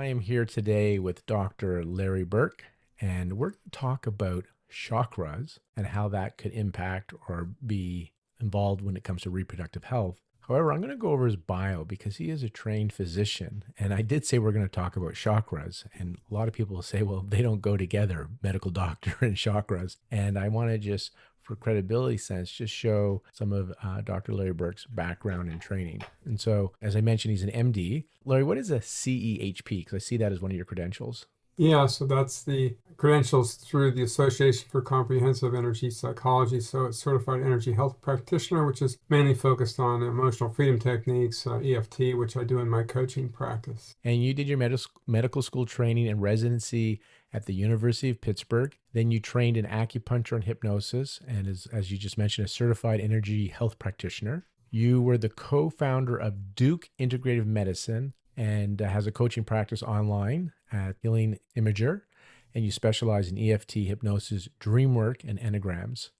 I am here today with Dr. Larry Burk, and we're going to talk about chakras and how that could impact or be involved when it comes to reproductive health. However, I'm going to go over his bio because he is a trained physician. And I did say we're going to talk about chakras. And a lot of people will say, well, they don't go together, medical doctor and chakras. And I want to just, for credibility sense, just show some of Dr. Larry Burk's background and training. And so, as I mentioned, he's an MD. Larry, what is a CEHP? Because I see that as one of your credentials. Yeah, so that's the credentials through the Association for Comprehensive Energy Psychology. So it's Certified Energy Health Practitioner, which is mainly focused on emotional freedom techniques, EFT, which I do in my coaching practice. And you did your medical school training and residency at the University of Pittsburgh. Then you trained in acupuncture and hypnosis, and as you just mentioned, a Certified Energy Health Practitioner. You were the co-founder of Duke Integrative Medicine and has a coaching practice online at Healing Imager, and you specialize in EFT, hypnosis, dream work, and enneagrams.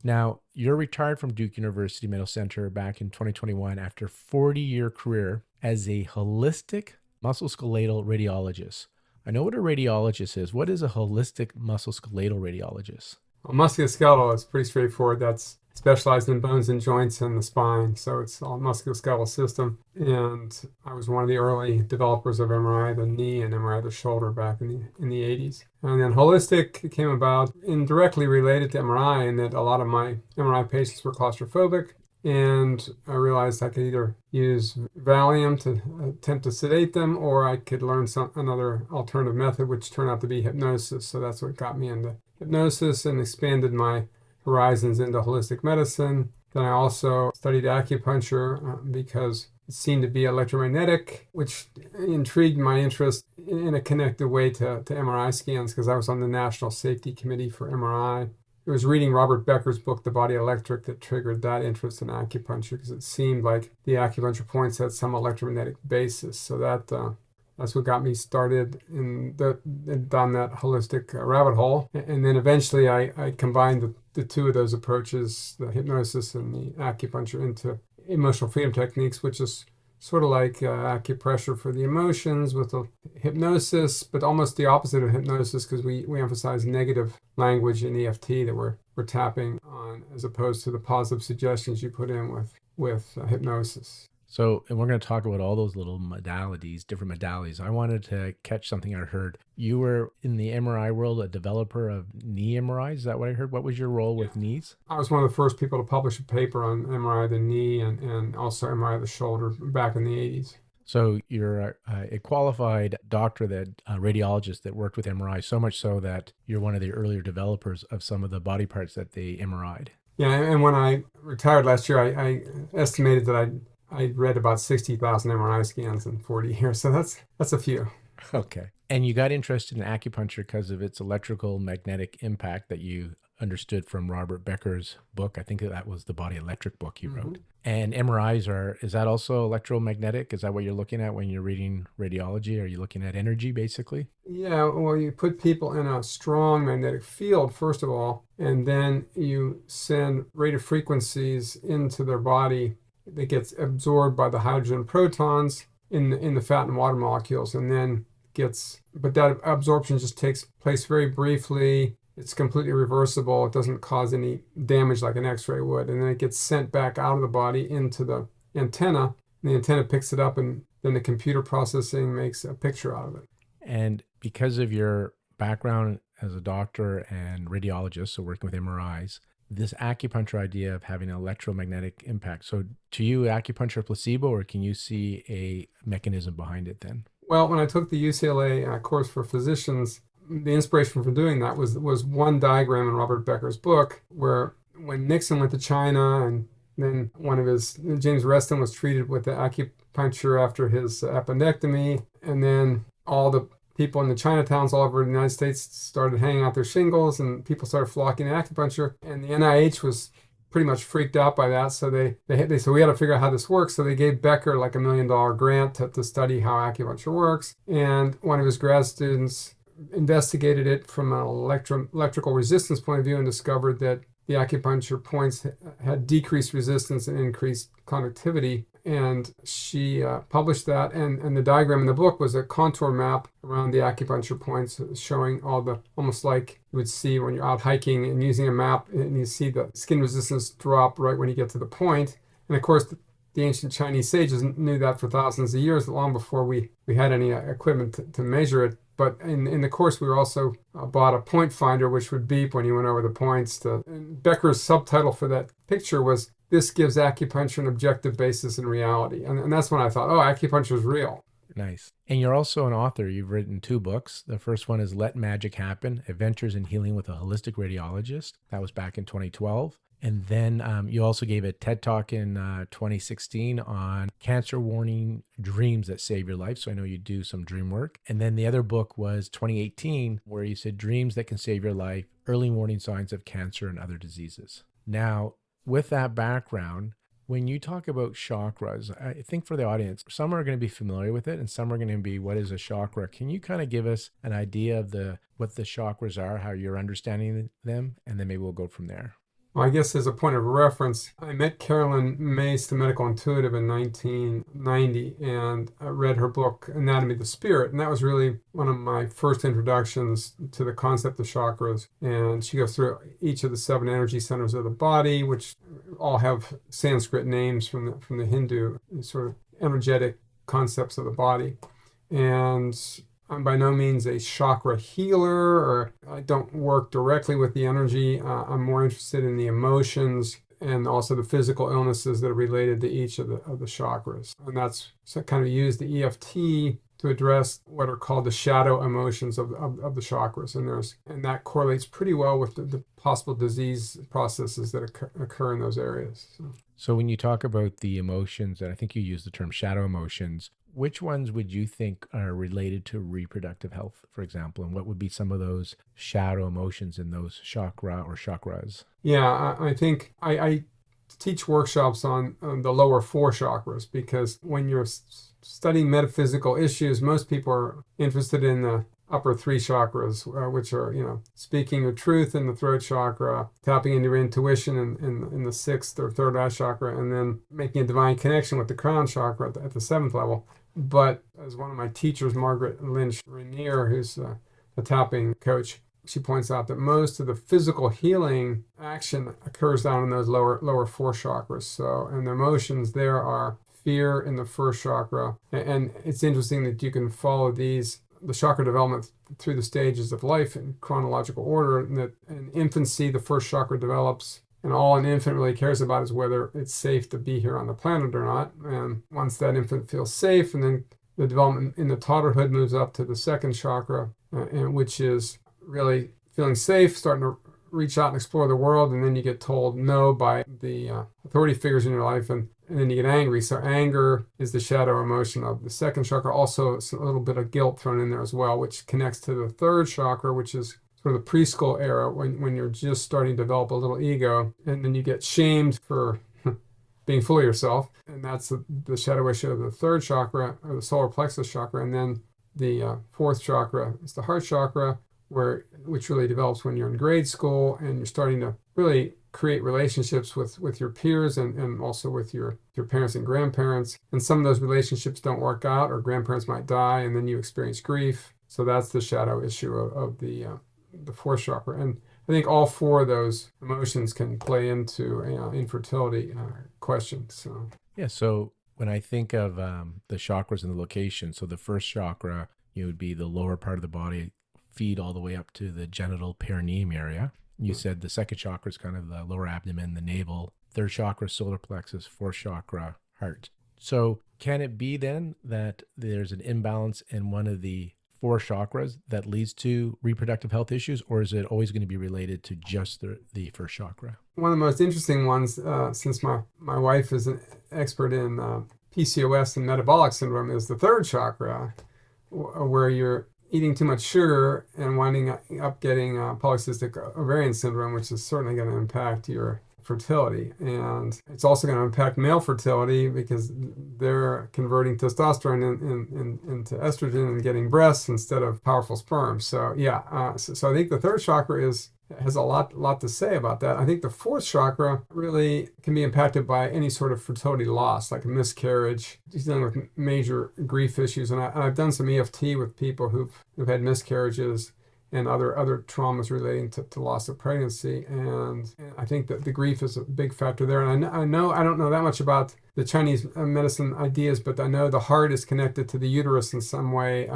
Now, you're retired from Duke University Medical Center back in 2021 after a 40-year career as a holistic musculoskeletal radiologist. I know what a radiologist is. What is a holistic musculoskeletal radiologist? Well, musculoskeletal is pretty straightforward. That's specialized in bones and joints and the spine. So it's all musculoskeletal system. And I was one of the early developers of MRI the knee and MRI the shoulder back in the 80s. And then holistic came about indirectly related to MRI in that a lot of my MRI patients were claustrophobic. And I realized I could either use Valium to attempt to sedate them, or I could learn another alternative method, which turned out to be hypnosis. So that's what got me into hypnosis and expanded my horizons into holistic medicine. Then I also studied acupuncture because it seemed to be electromagnetic, which intrigued my interest in a connected way to MRI scans because I was on the National Safety Committee for MRI. It was reading Robert Becker's book, The Body Electric, that triggered that interest in acupuncture because it seemed like the acupuncture points had some electromagnetic basis. So that's what got me started down that holistic rabbit hole. And then eventually I combined the two of those approaches, the hypnosis and the acupuncture, into emotional freedom techniques, which is sort of like acupressure for the emotions with the hypnosis, but almost the opposite of hypnosis because we emphasize negative language in EFT that we're tapping on as opposed to the positive suggestions you put in with hypnosis. So, and we're going to talk about all those little modalities, different modalities. I wanted to catch something I heard. You were in the MRI world, a developer of knee MRI. Is that what I heard? What was your role with knees? I was one of the first people to publish a paper on MRI the knee and also MRI the shoulder back in the 80s. So you're a qualified doctor, radiologist that worked with MRI, so much so that you're one of the earlier developers of some of the body parts that they MRI'd. Yeah, and when I retired last year, I estimated that I read about 60,000 MRI scans in 40 years, so that's a few. Okay. And you got interested in acupuncture because of its electrical magnetic impact that you understood from Robert Becker's book. I think that was the Body Electric book he wrote. And MRIs is that also electromagnetic? Is that what you're looking at when you're reading radiology? Are you looking at energy, basically? Yeah, well, you put people in a strong magnetic field, first of all, and then you send radio frequencies into their body that gets absorbed by the hydrogen protons in the fat and water molecules, and then but that absorption just takes place very briefly. It's completely reversible. It doesn't cause any damage like an X-ray would, and then it gets sent back out of the body into the antenna, and the antenna picks it up, and then the computer processing makes a picture out of it. And because of your background as a doctor and radiologist, so working with MRIs, this acupuncture idea of having an electromagnetic impact. So to you, acupuncture placebo, or can you see a mechanism behind it then? Well, when I took the UCLA course for physicians, the inspiration for doing that was one diagram in Robert Becker's book where when Nixon went to China and then James Reston was treated with the acupuncture after his appendectomy, and then all the people in the Chinatowns all over the United States started hanging out their shingles and people started flocking to acupuncture. And the NIH was pretty much freaked out by that. So they said, we got to figure out how this works. So they gave Becker like $1 million grant to study how acupuncture works. And one of his grad students investigated it from an electrical resistance point of view and discovered that the acupuncture points had decreased resistance and increased conductivity. And she published that, and the diagram in the book was a contour map around the acupuncture points, showing all the, almost like you would see when you're out hiking and using a map, and you see the skin resistance drop right when you get to the point. And of course, the ancient Chinese sages knew that for thousands of years, long before we had any equipment to measure it. But in the course, we were also bought a point finder, which would beep when you went over the points. And Becker's subtitle for that picture was, "This gives acupuncture an objective basis in reality." And that's when I thought, oh, acupuncture is real. Nice. And you're also an author. You've written 2 books. The first one is Let Magic Happen, Adventures in Healing with a Holistic Radiologist. That was back in 2012. And then you also gave a TED Talk in 2016 on cancer warning dreams that save your life. So I know you do some dream work. And then the other book was 2018, where you said dreams that can save your life, early warning signs of cancer and other diseases. Now, with that background, when you talk about chakras, I think for the audience, some are going to be familiar with it and some are going to be, what is a chakra? Can you kind of give us an idea of what the chakras are, how you're understanding them, and then maybe we'll go from there? Well, I guess as a point of reference, I met Carolyn Myss, the medical intuitive, in 1990, and I read her book, Anatomy of the Spirit. And that was really one of my first introductions to the concept of chakras. And she goes through each of the 7 energy centers of the body, which all have Sanskrit names from the Hindu sort of energetic concepts of the body. And I'm by no means a chakra healer, or I don't work directly with the energy. I'm more interested in the emotions and also the physical illnesses that are related to each of the chakras. And that's kind of use the EFT to address what are called the shadow emotions of the chakras. And that correlates pretty well with the possible disease processes that occur in those areas. So when you talk about the emotions, and I think you use the term shadow emotions, which ones would you think are related to reproductive health, for example? And what would be some of those shadow emotions in those chakra or chakras? Yeah, I think I teach workshops on the lower 4 chakras, because when you're studying metaphysical issues, most people are interested in the upper 3 chakras, which are, speaking your truth in the throat chakra, tapping into your intuition in the 6th or 3rd eye chakra, and then making a divine connection with the crown chakra at the 7th level. But as one of my teachers, Margaret Lynch Rainier, who's a tapping coach, she points out that most of the physical healing action occurs down in those lower 4 chakras. So, and the emotions there are fear in the 1st chakra. And it's interesting that you can follow the chakra development through the stages of life in chronological order. And that in infancy, the 1st chakra develops, and all an infant really cares about is whether it's safe to be here on the planet or not. And once that infant feels safe, and then the development in the toddlerhood moves up to the 2nd chakra, which is really feeling safe, starting to reach out and explore the world. And then you get told no by the authority figures in your life, and then you get angry. So anger is the shadow emotion of the 2nd chakra. Also, it's a little bit of guilt thrown in there as well, which connects to the 3rd chakra, which is sort of the preschool era, when you're just starting to develop a little ego, and then you get shamed for being full of yourself. And that's the shadow issue of the 3rd chakra, or the solar plexus chakra. And then the 4th chakra is the heart chakra, which really develops when you're in grade school and you're starting to really create relationships with your peers, and also with your parents and grandparents. And some of those relationships don't work out, or grandparents might die, and then you experience grief. So that's the shadow issue of the 4th chakra. And I think all 4 of those emotions can play into infertility questions. So. Yeah. So when I think of the chakras and the location, so the 1st chakra, would be the lower part of the body, feed all the way up to the genital perineum area. You said the 2nd chakra is kind of the lower abdomen, the navel. 3rd chakra, solar plexus. 4th chakra, heart. So can it be then that there's an imbalance in one of the 4 chakras that leads to reproductive health issues, or is it always going to be related to just the 1st chakra? One of the most interesting ones, since my wife is an expert in PCOS and metabolic syndrome, is the 3rd chakra, where you're eating too much sugar and winding up getting polycystic ovarian syndrome, which is certainly going to impact your fertility. And it's also going to impact male fertility, because they're converting testosterone into estrogen and getting breasts instead of powerful sperm. So yeah, so I think the 3rd chakra is has a lot to say about that. I think the fourth chakra really can be impacted by any sort of fertility loss, like a miscarriage. He's dealing with major grief issues, and I've done some EFT with people who've had miscarriages and other traumas relating to loss of pregnancy. And I think that the grief is a big factor there. And I don't know that much about the Chinese medicine ideas, but I know the heart is connected to the uterus in some way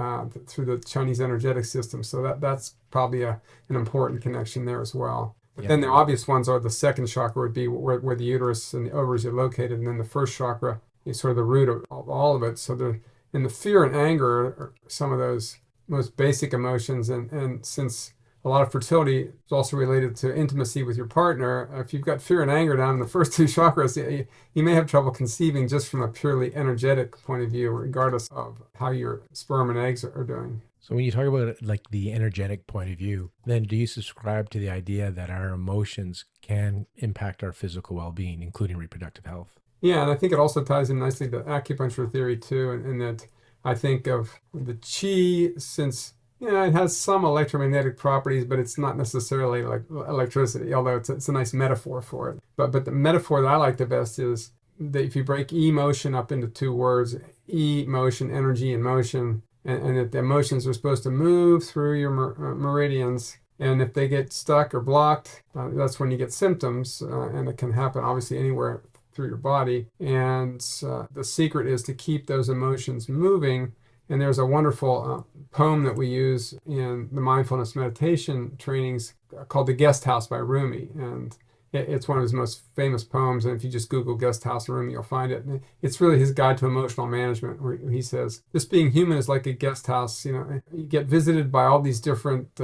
through the Chinese energetic system. So that's probably an important connection there as well. But then the obvious ones are the second chakra would be where the uterus and the ovaries are located, and then the first chakra is sort of the root of all of it. So and the fear and anger are some of those most basic emotions, and since a lot of fertility is also related to intimacy with your partner, if you've got fear and anger down in the first two chakras, you may have trouble conceiving just from a purely energetic point of view, regardless of how your sperm and eggs are doing. So when you talk about it, like the energetic point of view, then do you subscribe to the idea that our emotions can impact our physical well-being, including reproductive health? Yeah, and I think it also ties in nicely to acupuncture theory too, and that I think of the chi, since it has some electromagnetic properties, but it's not necessarily like electricity, although it's a nice metaphor for it. But the metaphor that I like the best is that if you break emotion up into two words, emotion, energy, and motion, and that the emotions are supposed to move through your meridians, and if they get stuck or blocked, that's when you get symptoms, and it can happen obviously anywhere through your body. And the secret is to keep those emotions moving. And there's a wonderful poem that we use in the mindfulness meditation trainings called The Guest House by Rumi. And it's one of his most famous poems. And if you just Google Guest House Rumi, you'll find it. And it's really his guide to emotional management, where he says, this being human is like a guest house. You get visited by all these different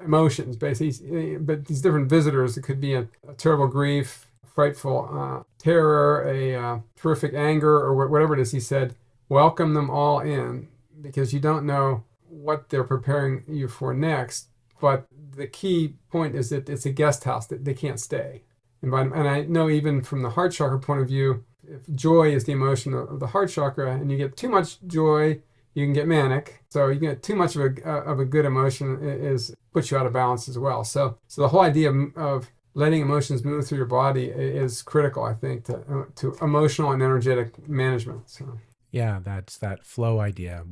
emotions, basically, but these different visitors. It could be a terrible grief, frightful terror, a terrific anger, or whatever it is. He said, welcome them all in, because you don't know what they're preparing you for next. But the key point is that it's a guest house, that they can't stay. And I know even from the heart chakra point of view, if joy is the emotion of the heart chakra, and you get too much joy, you can get manic. So you get too much of a good emotion puts you out of balance as well. So the whole idea of letting emotions move through your body is critical, I think, to emotional and energetic management. So. Yeah, that's that flow idea.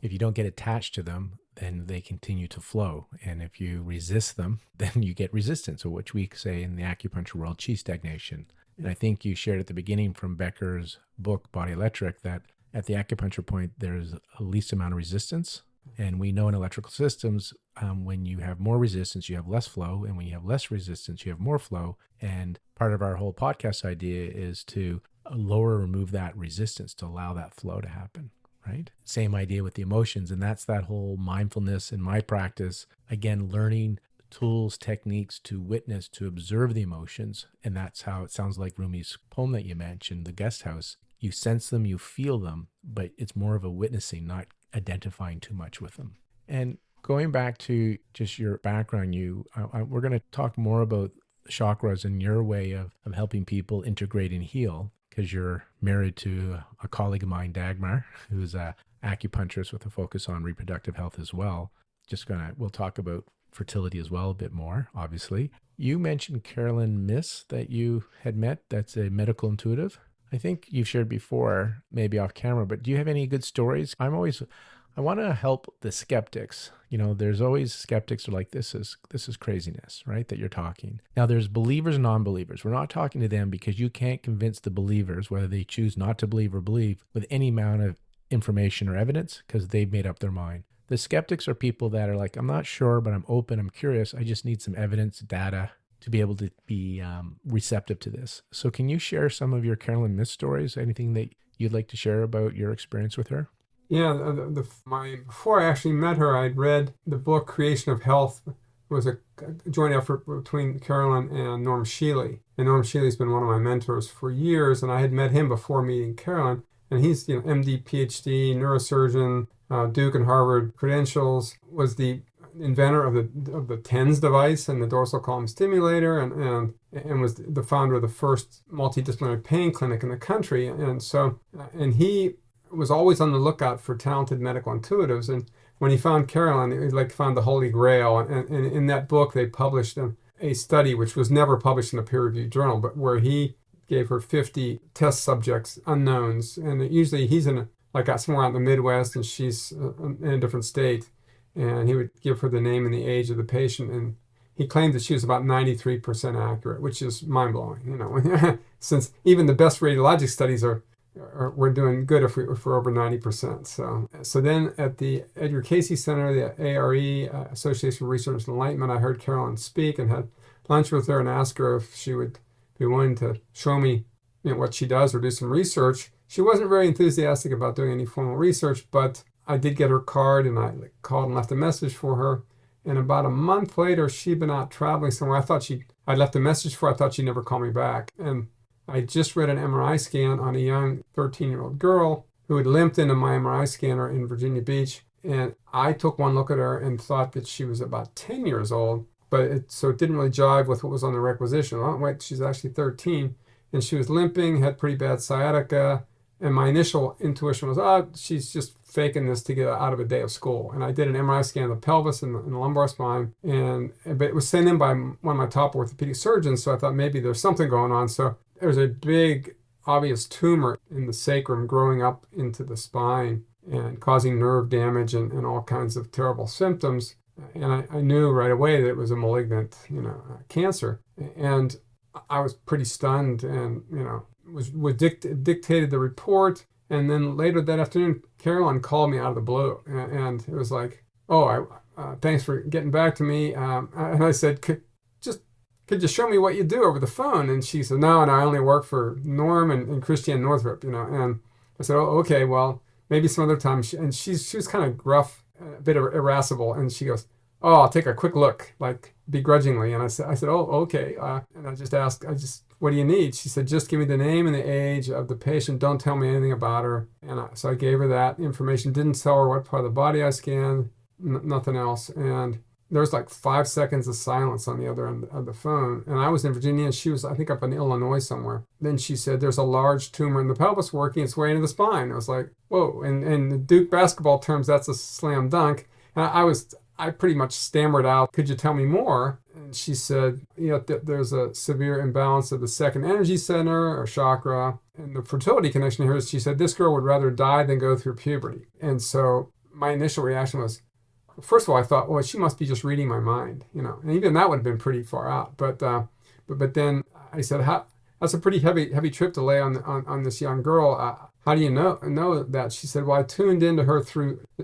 If you don't get attached to them, then they continue to flow. And if you resist them, then you get resistance, or which we say in the acupuncture world, chi stagnation. And I think you shared at the beginning from Becker's book, Body Electric, that at the acupuncture point, there's a least amount of resistance. And we know in electrical systems, when you have more resistance, you have less flow. And when you have less resistance, you have more flow. And part of our whole podcast idea is to lower or remove that resistance to allow that flow to happen, right? Same idea with the emotions. And that's that whole mindfulness in my practice. Again, learning tools, techniques to witness, to observe the emotions. And that's how it sounds like Rumi's poem that you mentioned, The Guest House. You sense them, you feel them, but it's more of a witnessing, not identifying too much with them. And going back to just your background, we're going to talk more about chakras and your way of helping people integrate and heal, because you're married to a colleague of mine, Dagmar, who's a acupuncturist with a focus on reproductive health as well. We'll talk about fertility as well a bit more, obviously. You mentioned Carolyn Myss that you had met. That's a medical intuitive. I think you've shared before, maybe off camera, but do you have any good stories? I want to help the skeptics. There's always skeptics who are like, this is craziness, right? That you're talking. Now there's believers and non-believers. We're not talking to them because you can't convince the believers, whether they choose not to believe or believe, with any amount of information or evidence, because they've made up their mind. The skeptics are people that are like, I'm not sure, but I'm open, I'm curious. I just need some evidence, data, to be able to be receptive to this. So can you share some of your Carolyn Myss stories? Anything that you'd like to share about your experience with her? Yeah, before I actually met her, I'd read the book Creation of Health. It was a joint effort between Carolyn and Norm Shealy. And Norm Shealy's been one of my mentors for years, and I had met him before meeting Carolyn. And he's, MD, PhD, neurosurgeon, Duke and Harvard credentials, was the inventor of the TENS device and the dorsal column stimulator, and was the founder of the first multidisciplinary pain clinic in the country. And he was always on the lookout for talented medical intuitives. And when he found Carolyn, he like found the Holy Grail. And in that book, they published a study which was never published in a peer-reviewed journal, but where he gave her 50 test subjects, unknowns. And usually he's in like somewhere out in the Midwest and she's in a different state. And he would give her the name and the age of the patient. And he claimed that she was about 93% accurate, which is mind-blowing, you know, since even the best radiologic studies we're doing good if we're over 90%. So then at the Edgar Cayce Center, the ARE, Association for Research and Enlightenment, I heard Carolyn speak and had lunch with her and asked her if she would be willing to show me, you know, what she does or do some research. She wasn't very enthusiastic about doing any formal research, but I did get her card and I called and left a message for her. And about a month later, she'd been out traveling somewhere. I left a message for her. I thought she'd never call me back. And I just read an MRI scan on a young 13-year-old girl who had limped into my MRI scanner in Virginia Beach. And I took one look at her and thought that she was about 10 years old, so it didn't really jive with what was on the requisition. Oh, wait, she's actually 13. And she was limping, had pretty bad sciatica. And my initial intuition was, oh, she's just faking this to get out of a day of school. And I did an MRI scan of the pelvis and the lumbar spine, but it was sent in by one of my top orthopedic surgeons. So I thought maybe there's something going on. So there's a big, obvious tumor in the sacrum growing up into the spine and causing nerve damage and all kinds of terrible symptoms. And I knew right away that it was a malignant, cancer. And I was pretty stunned and, dictated the report. And then later that afternoon, Carolyn called me out of the blue. And it was like, oh, thanks for getting back to me. And I said, could you show me what you do over the phone? And she said, no, and I only work for Norm and Christiane Northrup, And I said, oh, okay, well, maybe some other time. She was kind of gruff, a bit irascible. And she goes, oh, I'll take a quick look, like begrudgingly. And I said, oh, okay. And I just asked, what do you need? She said, just give me the name and the age of the patient. Don't tell me anything about her. And so I gave her that information. Didn't tell her what part of the body I scanned, nothing else. And there was like 5 seconds of silence on the other end of the phone. And I was in Virginia and she was, I think, up in Illinois somewhere. Then she said, there's a large tumor in the pelvis working its way into the spine. I was like, whoa. And in Duke basketball terms, that's a slam dunk. And I pretty much stammered out, could you tell me more? And she said, there's a severe imbalance of the second energy center or chakra. And the fertility connection here is, she said, this girl would rather die than go through puberty. And so my initial reaction was, first of all, I thought, well, she must be just reading my mind, and even that would have been pretty far out. But then I said, that's a pretty heavy trip to lay on this young girl. How do you know that? She said, well, I tuned into her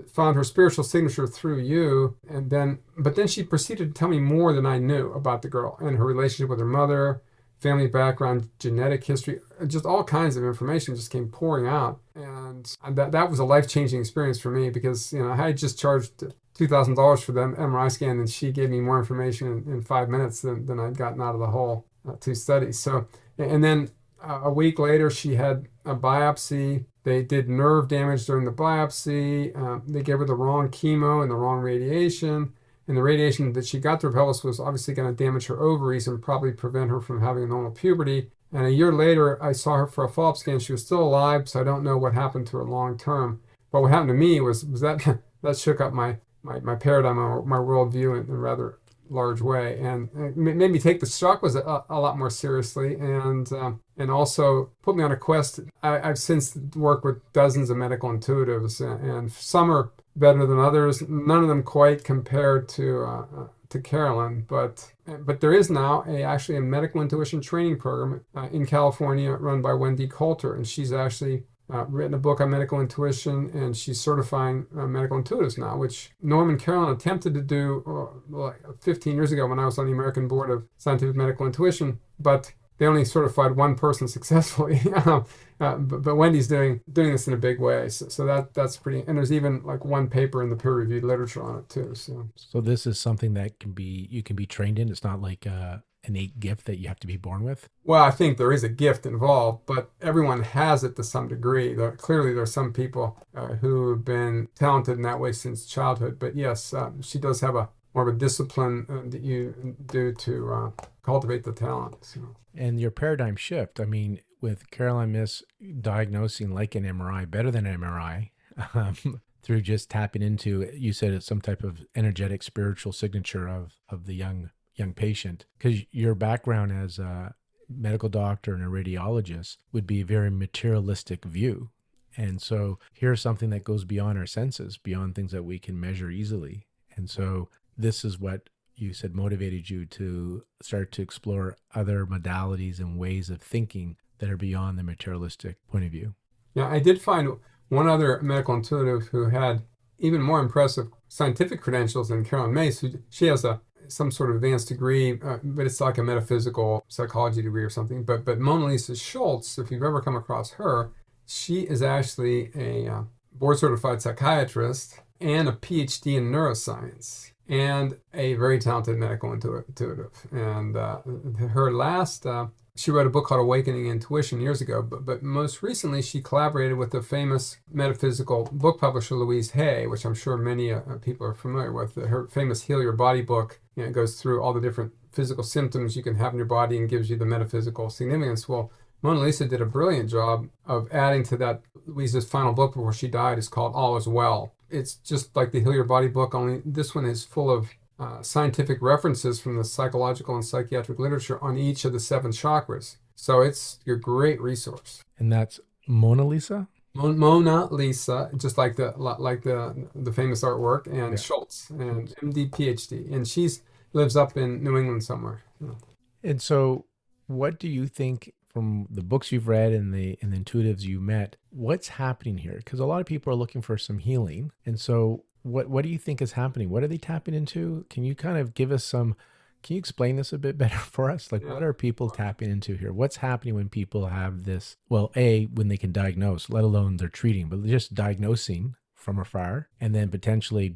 found her spiritual signature through you. But then she proceeded to tell me more than I knew about the girl and her relationship with her mother, family background, genetic history, just all kinds of information just came pouring out. And that was a life-changing experience for me because, I had just charged $2,000 for the MRI scan, and she gave me more information in 5 minutes than I'd gotten out of the whole 2 studies. So, and then a week later, she had a biopsy. They did nerve damage during the biopsy. They gave her the wrong chemo and the wrong radiation. And the radiation that she got through her pelvis was obviously going to damage her ovaries and probably prevent her from having a normal puberty. And a year later, I saw her for a follow-up scan. She was still alive, so I don't know what happened to her long term. But what happened to me was that that shook up my paradigm, my worldview in a rather large way, and it made me take the chakras a lot more seriously, and also put me on a quest. I've since worked with dozens of medical intuitives, and some are better than others. None of them quite compared to Carolyn, but there is now actually a medical intuition training program in California run by Wendy Coulter, and she's actually written a book on medical intuition, and she's certifying medical intuitives now, which Norm and Carolyn attempted to do like 15 years ago when I was on the American Board of Scientific Medical Intuition, but they only certified one person successfully. But Wendy's doing this in a big way, so that's pretty. And there's even like one paper in the peer-reviewed literature on it too. So this is something that you can be trained in. It's not like innate gift that you have to be born with? Well, I think there is a gift involved, but everyone has it to some degree. Clearly, there are some people who have been talented in that way since childhood. But yes, she does have more of a discipline that you do to cultivate the talent. So. And your paradigm shift, I mean, with Caroline Myss diagnosing like an MRI, better than an MRI, through just tapping into, you said it's some type of energetic spiritual signature of the young patient, because your background as a medical doctor and a radiologist would be a very materialistic view. And so here's something that goes beyond our senses, beyond things that we can measure easily. And so this is what you said motivated you to start to explore other modalities and ways of thinking that are beyond the materialistic point of view. Yeah, I did find one other medical intuitive who had even more impressive scientific credentials than Carolyn Myss. She has some sort of advanced degree, but it's like a metaphysical psychology degree or something. But Mona Lisa Schultz, if you've ever come across her, she is actually a board certified psychiatrist and a PhD in neuroscience, and a very talented medical intuitive. And her last, she wrote a book called Awakening Intuition years ago, but most recently she collaborated with the famous metaphysical book publisher Louise Hay, which I'm sure many people are familiar with. Her famous Heal Your Body book, goes through all the different physical symptoms you can have in your body and gives you the metaphysical significance. Well, Mona Lisa did a brilliant job of adding to that. Louise's final book before she died is called All Is Well. It's just like the Heal Your Body book, only this one is full of scientific references from the psychological and psychiatric literature on each of the 7 chakras. So it's a great resource. And that's Mona Lisa? Mona Lisa, just like the famous artwork, and Yeah. Schultz, and MD, PhD, and she's lives up in New England somewhere. And so what do you think, from the books you've read and the intuitives you met, what's happening here? Because a lot of people are looking for some healing. And so what do you think is happening? What are they tapping into? Can you kind of give us can you explain this a bit better for us? Like, what are people tapping into here? What's happening when people have this, well, when they can diagnose, let alone they're treating, but just diagnosing from afar? And then potentially,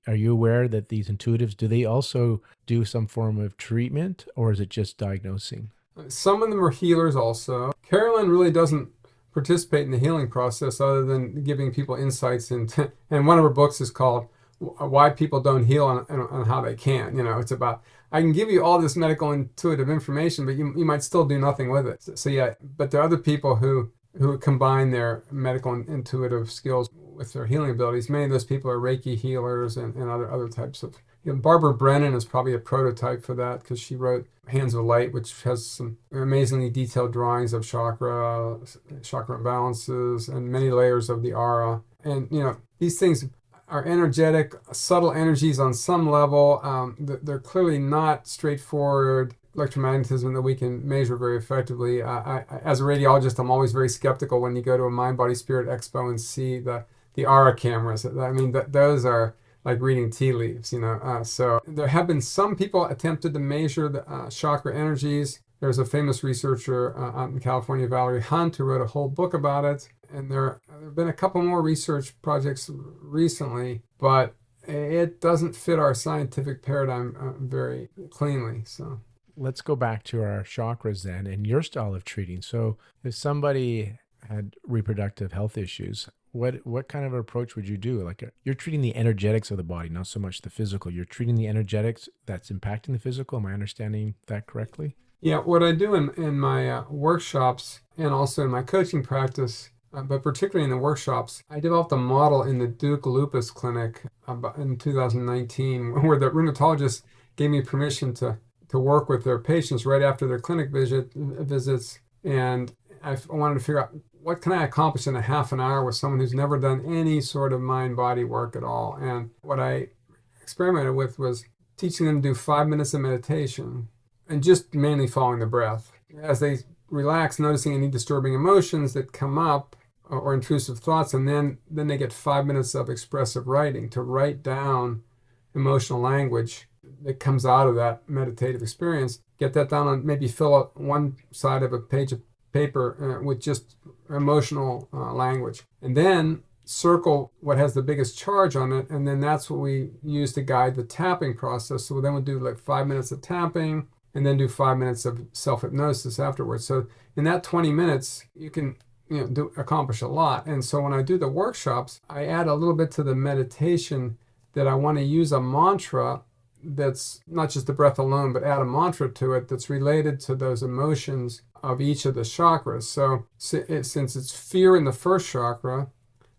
are you aware that these intuitives, do they also do some form of treatment, or is it just diagnosing? Some of them are healers also. Carolyn really doesn't participate in the healing process other than giving people insights into, and one of her books is called Why People Don't Heal and How They Can. It's about, I can give you all this medical intuitive information, but you might still do nothing with it. So yeah, but there are other people who combine their medical and intuitive skills with their healing abilities. Many of those people are Reiki healers and other types of. Barbara Brennan is probably a prototype for that, because she wrote Hands of Light, which has some amazingly detailed drawings of chakra imbalances, and many layers of the aura. And these things are energetic, subtle energies on some level. They're clearly not straightforward electromagnetism that we can measure very effectively. As a radiologist, I'm always very skeptical when you go to a Mind Body Spirit Expo and see the aura cameras. I mean, those are like reading tea leaves, So there have been some people attempted to measure the chakra energies. There's a famous researcher out in California, Valerie Hunt, who wrote a whole book about it. And there have been a couple more research projects recently, but it doesn't fit our scientific paradigm very cleanly. So let's go back to our chakras then, and your style of treating. So if somebody had reproductive health issues, what kind of approach would you do? Like, you're treating the energetics of the body, not so much the physical. You're treating the energetics that's impacting the physical. Am I understanding that correctly? Yeah, what I do in my workshops and also in my coaching practice, but particularly in the workshops, I developed a model in the Duke Lupus Clinic in 2019, where the rheumatologist gave me permission to work with their patients right after their clinic visits. And I wanted to figure out, what can I accomplish in a half an hour with someone who's never done any sort of mind-body work at all? And what I experimented with was teaching them to do 5 minutes of meditation and just mainly following the breath. As they relax, noticing any disturbing emotions that come up or intrusive thoughts, and then they get 5 minutes of expressive writing to write down emotional language that comes out of that meditative experience. Get that down on, maybe fill out one side of a page of paper with just emotional language, and then circle what has the biggest charge on it, and then that's what we use to guide the tapping process. So then we'll do like 5 minutes of tapping, and then do 5 minutes of self-hypnosis afterwards. So in that 20 minutes, you can accomplish a lot. And so when I do the workshops, I add a little bit to the meditation, that I want to use a mantra that's not just the breath alone, but add a mantra to it that's related to those emotions of each of the chakras. So since it's fear in the first chakra,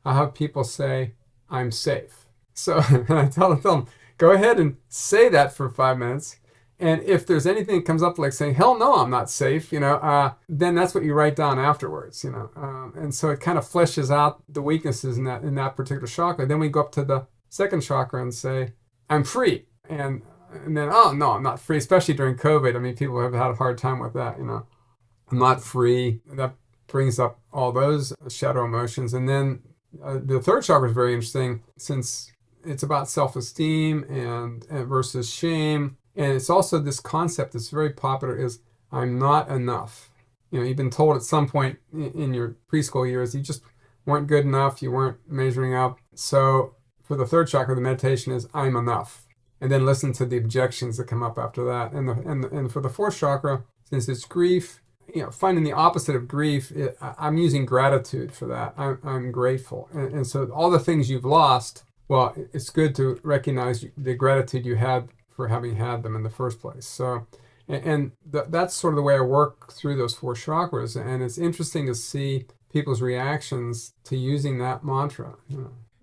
I have people say, I'm safe. So I tell them, go ahead and say that for 5 minutes. And if there's anything that comes up like saying, hell no, I'm not safe, then that's what you write down afterwards, and so it kind of fleshes out the weaknesses in that particular chakra. Then we go up to the second chakra and say, I'm free. And then, oh, no, I'm not free, especially during COVID. I mean, people have had a hard time with that, I'm not free. That brings up all those shadow emotions. And then the third chakra is very interesting since it's about self-esteem and versus shame. And it's also this concept that's very popular is I'm not enough. You've been told at some point in your preschool years, you just weren't good enough. You weren't measuring up. So for the third chakra, the meditation is I'm enough. And then listen to the objections that come up after that. And for the fourth chakra, since it's grief, finding the opposite of grief, I'm using gratitude for that. I'm grateful. And so all the things you've lost, well, it's good to recognize the gratitude you had for having had them in the first place. So, that's sort of the way I work through those four chakras. And it's interesting to see people's reactions to using that mantra.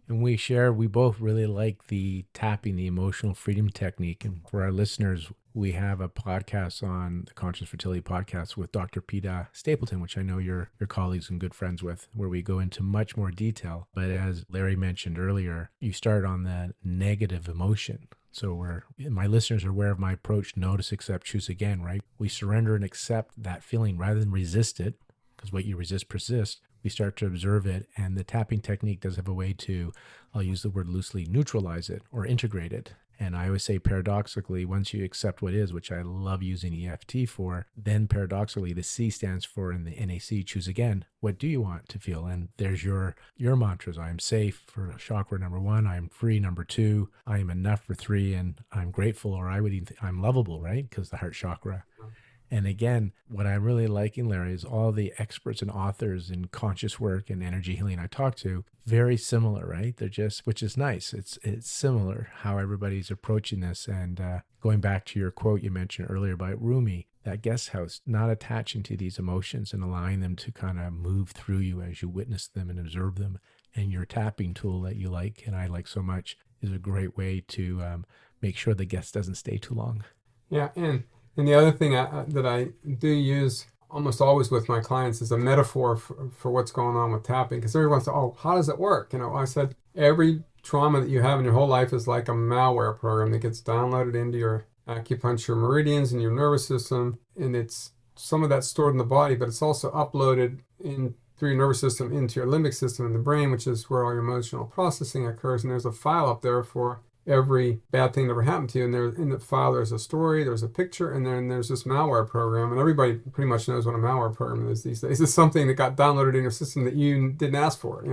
And we both really like the tapping, the emotional freedom technique. And for our listeners, we have a podcast on the Conscious Fertility podcast with Dr. Peta Stapleton, which I know you're colleagues and good friends with, where we go into much more detail. But as Larry mentioned earlier, you start on the negative emotion. So my listeners are aware of my approach, notice, accept, choose again, right? We surrender and accept that feeling rather than resist it, because what you resist persists. We start to observe it, and the tapping technique does have a way to, I'll use the word loosely, neutralize it or integrate it. And I always say paradoxically, once you accept what is, which I love using EFT for, then paradoxically the C stands for in the NAC, choose again. What do you want to feel? And there's your mantras. I am safe for chakra number 1. I am free number 2. I am enough for 3. And I'm grateful, or I would even I'm lovable, right? Because the heart chakra. And again, what I'm really liking, Larry, is all the experts and authors in conscious work and energy healing I talk to, very similar, right? They're just, which is nice. It's similar how everybody's approaching this. And going back to your quote you mentioned earlier about Rumi, that guest house, not attaching to these emotions and allowing them to kind of move through you as you witness them and observe them. And your tapping tool that you like, and I like so much, is a great way to make sure the guest doesn't stay too long. Yeah, and the other thing that I do use almost always with my clients is a metaphor for what's going on with tapping. Because everyone says, oh, how does it work? I said, every trauma that you have in your whole life is like a malware program that gets downloaded into your acupuncture meridians and your nervous system. And it's some of that's stored in the body, but it's also uploaded through your nervous system into your limbic system in the brain, which is where all your emotional processing occurs. And there's a file up there for every bad thing that ever happened to you. And there in the file, there's a story, there's a picture, and then there's this malware program. And everybody pretty much knows what a malware program is these days. It's something that got downloaded in your system that you didn't ask for,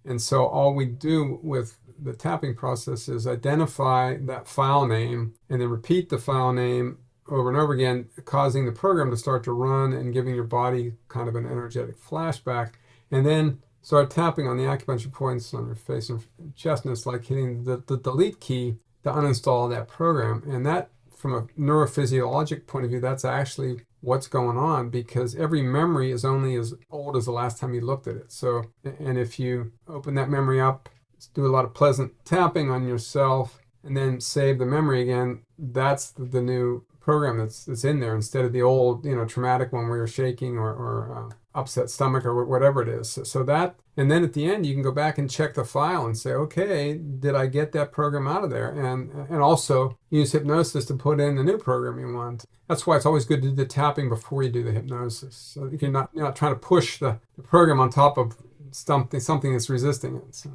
And so all we do with the tapping process is identify that file name and then repeat the file name over and over again, causing the program to start to run and giving your body kind of an energetic flashback. And then start tapping on the acupuncture points on your face and chest, and it's like hitting the delete key to uninstall that program. And that, from a neurophysiologic point of view, that's actually what's going on, because every memory is only as old as the last time you looked at it. So, and if you open that memory up, do a lot of pleasant tapping on yourself, and then save the memory again, that's the new program that's in there, instead of the old, traumatic one where you're shaking or upset stomach or whatever it is. So that, and then at the end, you can go back and check the file and say, okay, did I get that program out of there? And also use hypnosis to put in the new program you want. That's why it's always good to do the tapping before you do the hypnosis. So you're not trying to push the program on top of something that's resisting it. So.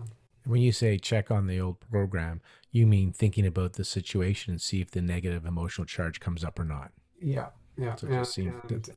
When you say check on the old program, you mean thinking about the situation and see if the negative emotional charge comes up or not. Yeah. Yeah. So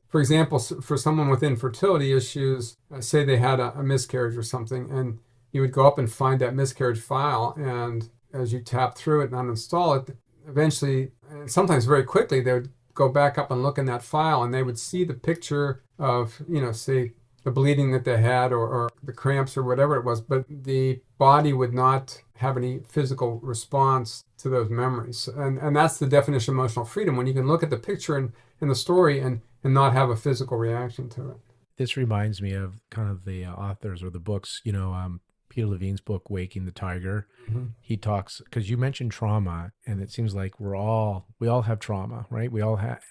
for example, for someone with infertility issues, say they had a miscarriage or something, and you would go up and find that miscarriage file, and as you tap through it and uninstall it, eventually, and sometimes very quickly, they would go back up and look in that file, and they would see the picture of, say, the bleeding that they had or the cramps or whatever it was, but the body would not have any physical response to those memories. And that's the definition of emotional freedom, when you can look at the picture and the story and not have a physical reaction to it. This reminds me of kind of the authors or the books, Peter Levine's book, Waking the Tiger, Mhm. he talks, because you mentioned trauma, and it seems like we all have trauma, right? We all have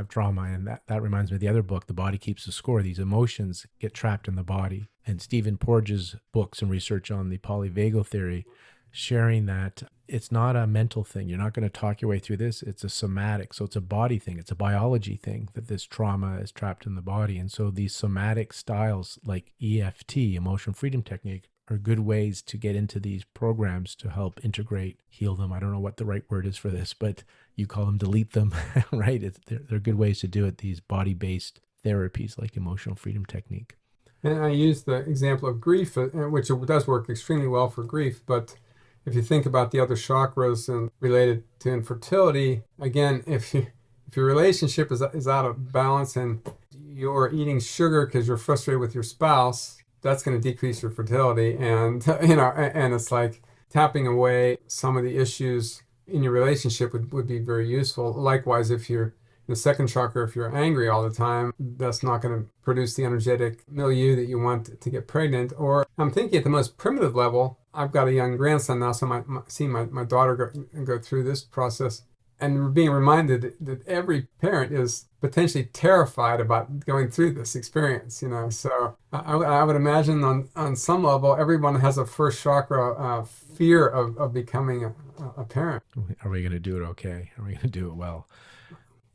trauma. And that reminds me of the other book, The Body Keeps the Score. These emotions get trapped in the body. And Stephen Porges' books and research on the polyvagal theory, sharing that it's not a mental thing. You're not going to talk your way through this. It's a somatic. So it's a body thing. It's a biology thing that this trauma is trapped in the body. And so these somatic styles like EFT, emotional freedom technique, are good ways to get into these programs to help integrate, heal them. I don't know what the right word is for this, but you call them delete them, right? They're good ways to do it, these body-based therapies like emotional freedom technique. And I use the example of grief, which it does work extremely well for grief. But if you think about the other chakras and related to infertility, again, if your relationship is out of balance and you're eating sugar because you're frustrated with your spouse, that's going to decrease your fertility. And and it's like tapping away some of the issues in your relationship would be very useful. Likewise, if you're the second chakra, if you're angry all the time, that's not going to produce the energetic milieu that you want to get pregnant. Or I'm thinking at the most primitive level, I've got a young grandson now, so seeing my daughter go through this process and being reminded that every parent is potentially terrified about going through this experience, So I would imagine on some level, everyone has a first chakra fear of becoming a parent. Are we going to do it okay? Are we going to do it well?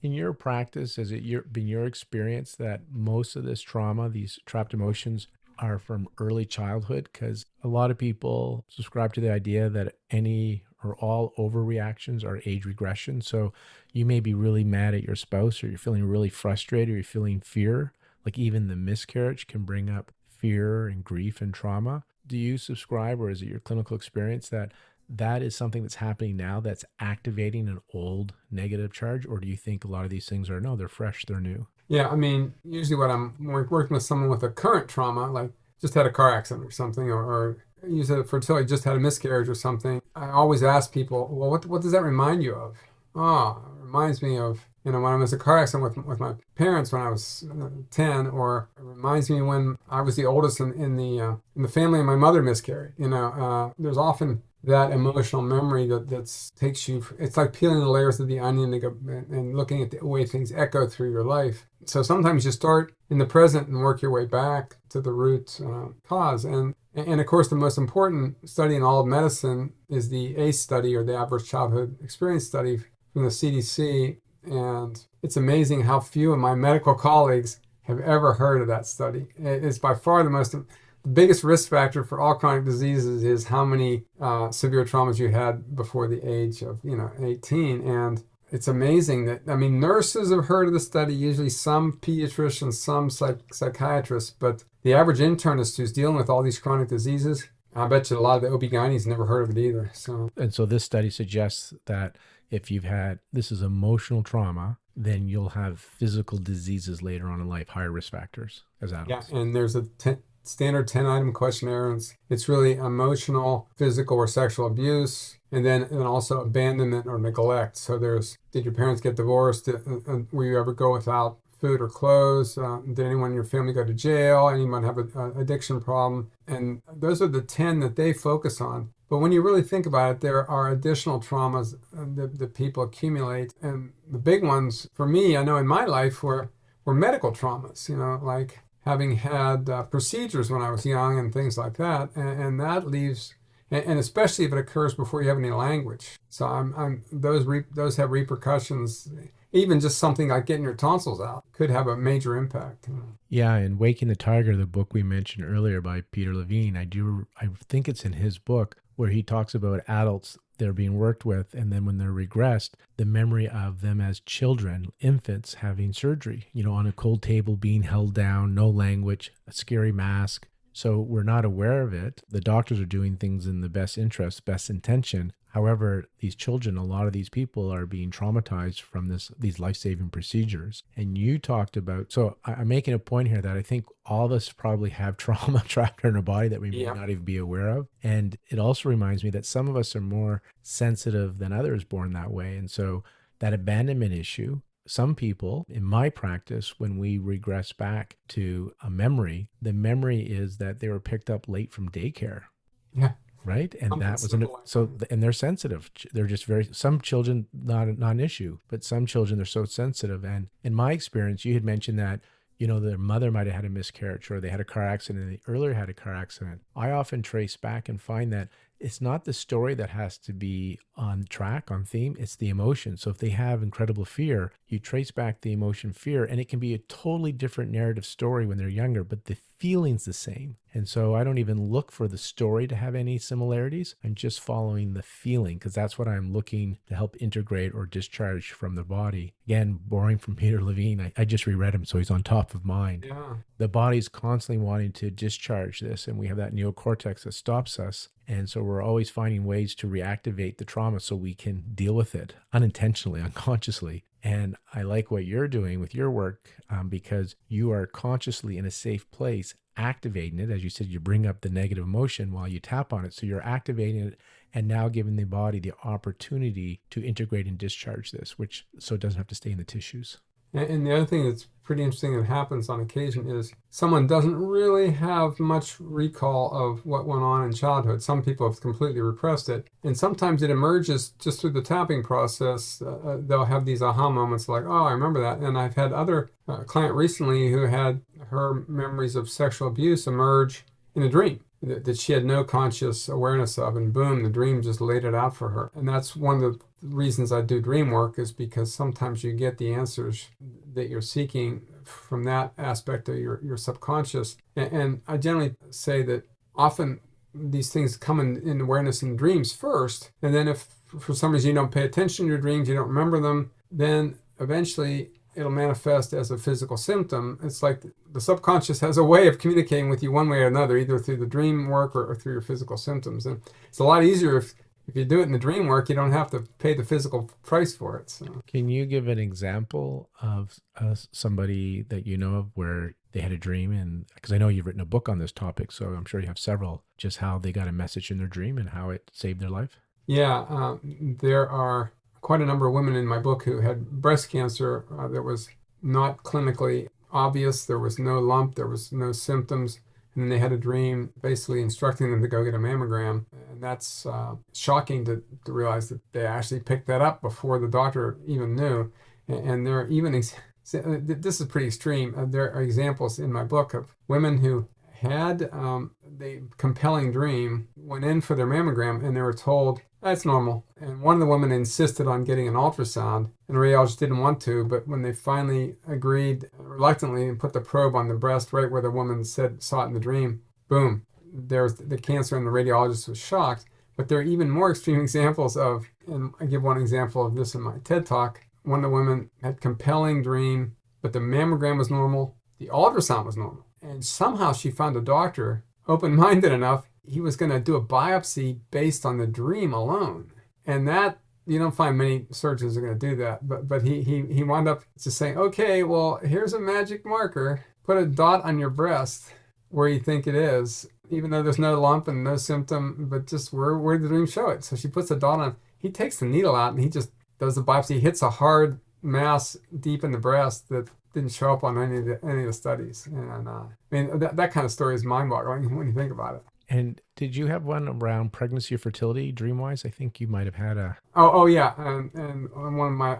In your practice, has it been your experience that most of this trauma, these trapped emotions, are from early childhood? Because a lot of people subscribe to the idea that any or all overreactions are age regression. So you may be really mad at your spouse, or you're feeling really frustrated, or you're feeling fear. Like even the miscarriage can bring up fear and grief and trauma. Do you subscribe, or is it your clinical experience that is something that's happening now that's activating an old negative charge? Or do you think a lot of these things are, no, they're fresh, they're new? Yeah, I mean, usually when I'm working with someone with a current trauma, like just had a car accident or something, or use it for fertility, just had a miscarriage or something, I always ask people, well, what does that remind you of? Oh, it reminds me of, when I was in a car accident with my parents when I was 10, or it reminds me when I was the oldest in the family and my mother miscarried. There's often that emotional memory that takes you, it's like peeling the layers of the onion and looking at the way things echo through your life. So sometimes you start in the present and work your way back to the root cause. And of course, the most important study in all of medicine is the ACE study, or the Adverse Childhood Experience Study from the CDC. And it's amazing how few of my medical colleagues have ever heard of that study. It's by far the biggest risk factor for all chronic diseases is how many severe traumas you had before the age of 18. And it's amazing that, I mean, nurses have heard of the study, usually some pediatricians, some psychiatrists, but the average internist who's dealing with all these chronic diseases, I bet you a lot of the OB-GYNs never heard of it either. And so this study suggests that if you've had, this is emotional trauma, then you'll have physical diseases later on in life, higher risk factors as adults. Yeah, and there's a standard 10-item questionnaire. And it's really emotional, physical, or sexual abuse, and then also abandonment or neglect. So did your parents get divorced? Will you ever go without food or clothes? Did anyone in your family go to jail? Anyone have an addiction problem? And those are the 10 that they focus on. But when you really think about it, there are additional traumas that people accumulate. And the big ones, for me, I know in my life, were medical traumas, like having had procedures when I was young and things like that. And that leaves, and especially if it occurs before you have any language. So those have repercussions. Even just something like getting your tonsils out could have a major impact. Yeah, and Waking the Tiger, the book we mentioned earlier by Peter Levine, I think it's in his book where he talks about adults they're being worked with, and then when they're regressed, the memory of them as children, infants, having surgery, on a cold table, being held down, no language, a scary mask. So we're not aware of it. The doctors are doing things in the best interest, best intention. However, these children, a lot of these people are being traumatized from these life-saving procedures. And you talked about, so I'm making a point here that I think all of us probably have trauma trapped in our body that we may not even be aware of. And it also reminds me that some of us are more sensitive than others born that way. And so that abandonment issue, some people in my practice, when we regress back to a memory, the memory is that they were picked up late from daycare. Yeah. right? And Something that was an simple like so that. and they're sensitive. They're just very, some children not an issue, but some children they're so sensitive. And in my experience, you had mentioned that their mother might have had a miscarriage or they had a car accident and they earlier had a car accident. I often trace back and find that it's not the story that has to be on track, on theme, it's the emotion. So if they have incredible fear, you trace back the emotion fear, and it can be a totally different narrative story when they're younger, but the feeling's the same. And so I don't even look for the story to have any similarities. I'm just following the feeling because that's what I'm looking to help integrate or discharge from the body. Again, borrowing from Peter Levine, I just reread him, so he's on top of mind. Yeah. The body's constantly wanting to discharge this, and we have that neocortex that stops us. And so we're always finding ways to reactivate the trauma so we can deal with it unintentionally, unconsciously. And I like what you're doing with your work because you are consciously in a safe place, activating it. As you said, you bring up the negative emotion while you tap on it. So you're activating it and now giving the body the opportunity to integrate and discharge this, which so it doesn't have to stay in the tissues. And the other thing that's pretty interesting that happens on occasion is someone doesn't really have much recall of what went on in childhood. Some people have completely repressed it. And sometimes it emerges just through the tapping process. They'll have these aha moments like, oh, I remember that. And I've had other client recently who had her memories of sexual abuse emerge in a dream that she had no conscious awareness of, and boom, the dream just laid it out for her. And that's one of the reasons I do dream work, is because sometimes you get the answers that you're seeking from that aspect of your subconscious. And I generally say that often these things come in awareness in dreams first, and then if for some reason you don't pay attention to your dreams, you don't remember them, then eventually it'll manifest as a physical symptom. It's like the subconscious has a way of communicating with you one way or another, either through the dream work or through your physical symptoms. And it's a lot easier if you do it in the dream work, you don't have to pay the physical price for it. So. Can you give an example of somebody that you know of where they had a dream? And because I know you've written a book on this topic, so I'm sure you have several, just how they got a message in their dream and how it saved their life. Yeah, there are quite a number of women in my book who had breast cancer that was not clinically obvious. There was no lump, there was no symptoms. And then they had a dream basically instructing them to go get a mammogram. And that's shocking to realize that they actually picked that up before the doctor even knew. And there are even, this is pretty extreme. There are examples in my book of women who had the compelling dream, went in for their mammogram, and they were told, that's normal. And one of the women insisted on getting an ultrasound, and the radiologist didn't want to, but when they finally agreed reluctantly and put the probe on the breast right where the woman saw it in the dream, boom, there's the cancer, and the radiologist was shocked. But there are even more extreme examples of, and I give one example of this in my TED Talk. One of the women had compelling dream, but the mammogram was normal, the ultrasound was normal. And somehow she found a doctor open-minded enough, he was going to do a biopsy based on the dream alone. And that, you don't find many surgeons are going to do that. But he wound up just saying, okay, well, here's a magic marker. Put a dot on your breast where you think it is, even though there's no lump and no symptom, but just where the dream show it. So she puts a dot on. He takes the needle out and he just does the biopsy. He hits a hard mass deep in the breast that didn't show up on any of the studies. And I mean, that kind of story is mind-boggling when you think about it. And did you have one around pregnancy or fertility, dream-wise? I think you might have had a... Oh yeah. And one of my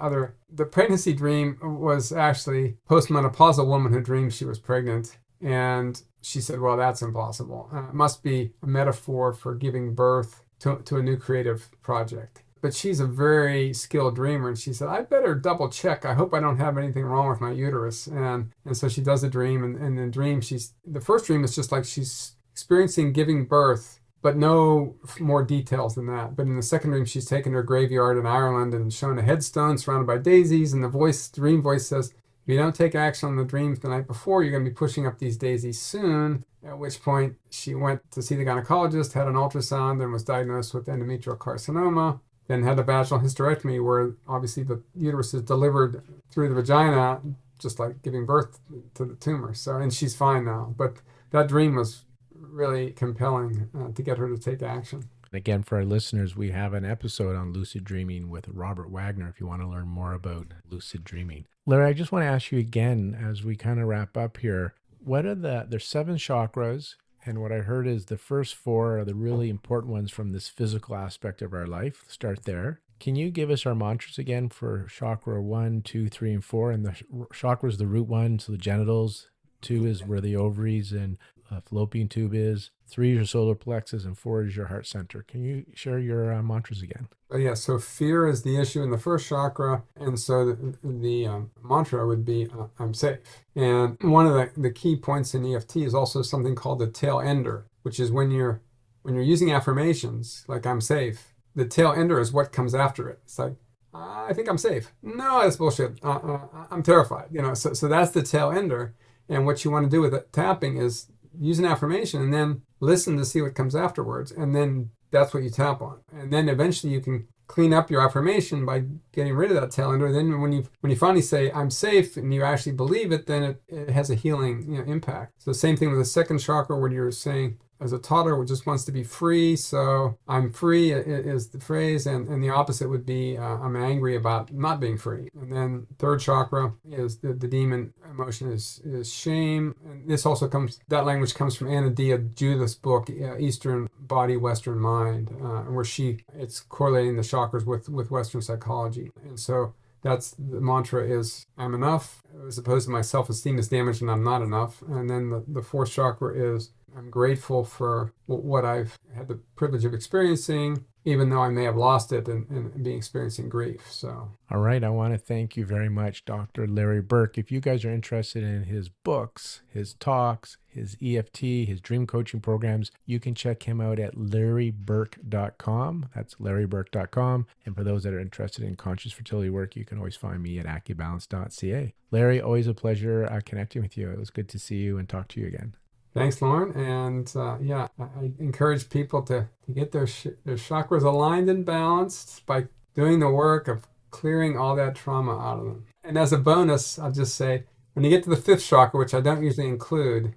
the pregnancy dream was actually postmenopausal woman who dreamed she was pregnant. And she said, well, that's impossible. It must be a metaphor for giving birth to a new creative project. But she's a very skilled dreamer, and she said, I better double check. I hope I don't have anything wrong with my uterus. And so she does a dream, and in the dream, the first dream is just like she's experiencing giving birth, but no more details than that. But in the second dream, she's taken her graveyard in Ireland and shown a headstone surrounded by daisies, and the dream voice says, if you don't take action on the dreams the night before, you're going to be pushing up these daisies soon. At which point, she went to see the gynecologist, had an ultrasound, and was diagnosed with endometrial carcinoma. Then had a vaginal hysterectomy where obviously the uterus is delivered through the vagina, just like giving birth to the tumor. So, and she's fine now. But that dream was really compelling to get her to take action. Again, for our listeners, we have an episode on lucid dreaming with Robert Wagner if you want to learn more about lucid dreaming. Larry, I just want to ask you again, as we kind of wrap up here, what are there's 7 chakras, And what I heard is the first four are the really important ones from this physical aspect of our life. Start there. Can you give us our mantras again for chakra 1, 2, 3, and 4? And the chakra is the root one, so the genitals. 2 is where the ovaries and fallopian tube is. 3 is your solar plexus, and 4 is your heart center. Can you share your mantras again? Yeah, so fear is the issue in the first chakra, and so the mantra would be I'm safe. And one of the key points in EFT is also something called the tail ender, which is when you're using affirmations like I'm safe, the tail ender is what comes after it. It's like, I think I'm safe. No, that's bullshit. I'm terrified. So that's the tail ender. And what you want to do with it, tapping is use an affirmation and then listen to see what comes afterwards. And then that's what you tap on. And then eventually you can clean up your affirmation by getting rid of that tail ender. Then when you finally say I'm safe and you actually believe it, then it has a healing impact. So the same thing with the second chakra where you're saying, as a toddler who just wants to be free, so I'm free is the phrase, and the opposite would be I'm angry about not being free. And then third chakra is the demon emotion is shame. And this also that language comes from Anna Dia Judith's book, Eastern Body, Western Mind, where it's correlating the chakras with Western psychology. And so that's the mantra is I'm enough, as opposed to my self-esteem is damaged and I'm not enough. And then the fourth chakra is I'm grateful for what I've had the privilege of experiencing, even though I may have lost it and be experiencing grief. So, all right. I want to thank you very much, Dr. Larry Burk. If you guys are interested in his books, his talks, his EFT, his dream coaching programs, you can check him out at larryburk.com. That's larryburk.com. And for those that are interested in conscious fertility work, you can always find me at acubalance.ca. Larry, always a pleasure connecting with you. It was good to see you and talk to you again. Thanks, Lorne. And I encourage people to get their chakras aligned and balanced by doing the work of clearing all that trauma out of them. And as a bonus, I'll just say, when you get to the fifth chakra, which I don't usually include,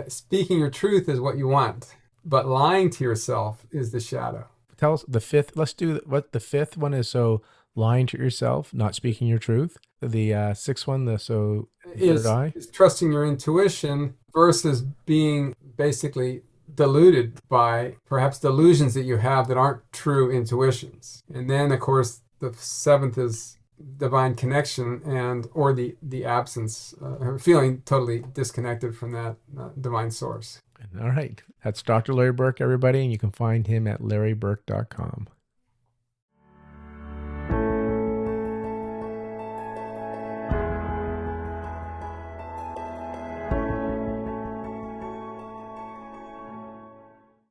speaking your truth is what you want, but lying to yourself is the shadow. Tell us the fifth. Let's do what the fifth one is. So lying to yourself, not speaking your truth. The sixth one, is trusting your intuition versus being basically deluded by perhaps delusions that you have that aren't true intuitions. And then, of course, the seventh is divine connection or the absence, feeling totally disconnected from that divine source. All right. That's Dr. Larry Burk, everybody, and you can find him at larryburk.com.